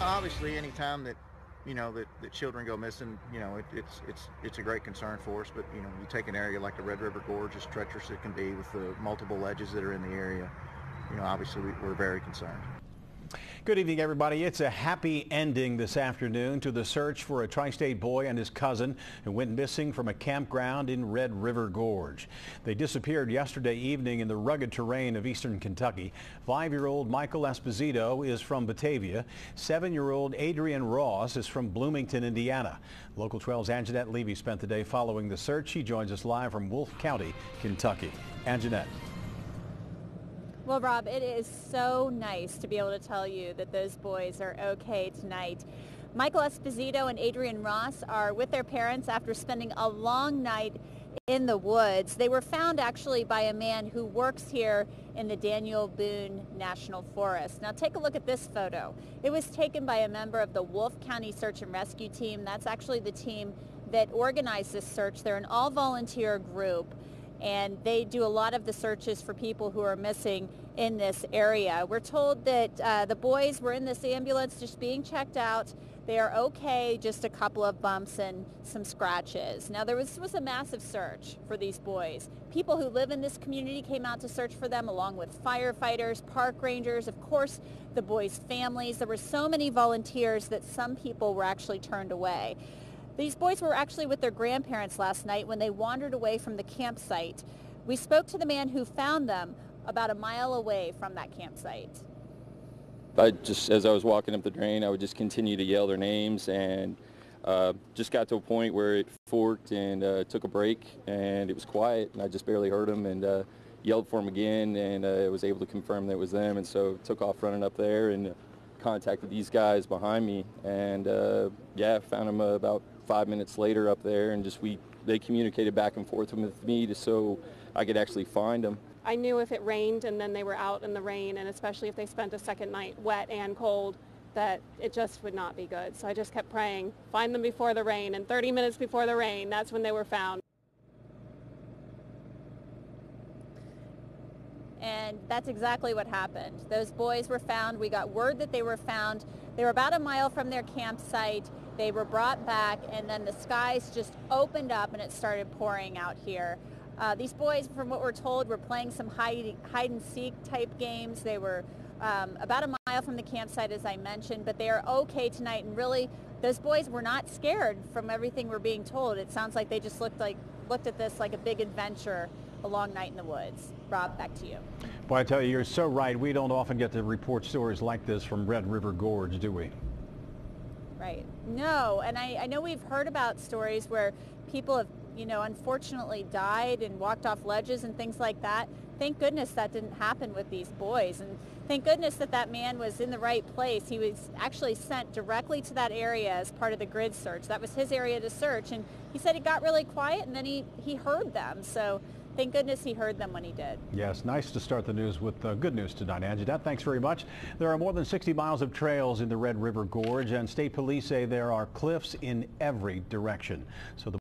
Obviously, any time that that children go missing, it's a great concern for us. But you take an area like the Red River Gorge, as treacherous it can be with the multiple ledges that are in the area. Obviously we're very concerned. Good evening, everybody. It's a happy ending this afternoon to the search for a tri-state boy and his cousin who went missing from a campground in Red River Gorge. They disappeared yesterday evening in the rugged terrain of eastern Kentucky. 5-year-old Michael Esposito is from Batavia. 7-year-old Adrian Ross is from Bloomington, Indiana. Local 12's Anjanette Levy spent the day following the search. She joins us live from Wolfe County, Kentucky. Anjanette. Well, Rob, it is so nice to be able to tell you that those boys are okay tonight. Michael Esposito and Adrian Ross are with their parents after spending a long night in the woods. They were found actually by a man who works here in the Daniel Boone National Forest. Now take a look at this photo. It was taken by a member of the Wolfe County Search and Rescue Team. That's actually the team that organized this search. They're an all-volunteer group, and they do a lot of the searches for people who are missing in this area. We're told that the boys were in this ambulance just being checked out. They are okay, just a couple of bumps and some scratches. Now, this was a massive search for these boys. People who live in this community came out to search for them, along with firefighters, park rangers, of course, the boys' families. There were so many volunteers that some people were actually turned away. These boys were actually with their grandparents last night when they wandered away from the campsite. We spoke to the man who found them about a mile away from that campsite. As I was walking up the drain, I would just continue to yell their names, and just got to a point where it forked and took a break, and it was quiet, and I just barely heard them, and yelled for them again, and I was able to confirm that it was them, and so took off running up there and contacted these guys behind me, and found them about 5 minutes later up there, and they communicated back and forth with me so I could actually find them. I knew if it rained and then they were out in the rain, and especially if they spent a second night wet and cold, that it just would not be good. So I just kept praying, find them before the rain, and 30 minutes before the rain, that's when they were found. And that's exactly what happened. Those boys were found. We got word that they were found. They were about a mile from their campsite. They were brought back, and then the skies just opened up and it started pouring out here. These boys, from what we're told, were playing some hide and seek type games. They were about a mile from the campsite, as I mentioned, but they are okay tonight. And really, those boys were not scared from everything we're being told. It sounds like they just looked at this like a big adventure, a long night in the woods. Rob, back to you. Boy, I tell you, you're so right. We don't often get to report stories like this from Red River Gorge, do we? Right. No, and I know we've heard about stories where people have, unfortunately died and walked off ledges and things like that. Thank goodness that didn't happen with these boys, and thank goodness that man was in the right place. He was actually sent directly to that area as part of the grid search. That was his area to search, and he said it got really quiet, and then he heard them. So thank goodness he heard them when he did. Yes, nice to start the news with good news tonight. Anjanette, thanks very much. There are more than 60 miles of trails in the Red River Gorge, and state police say there are cliffs in every direction. So the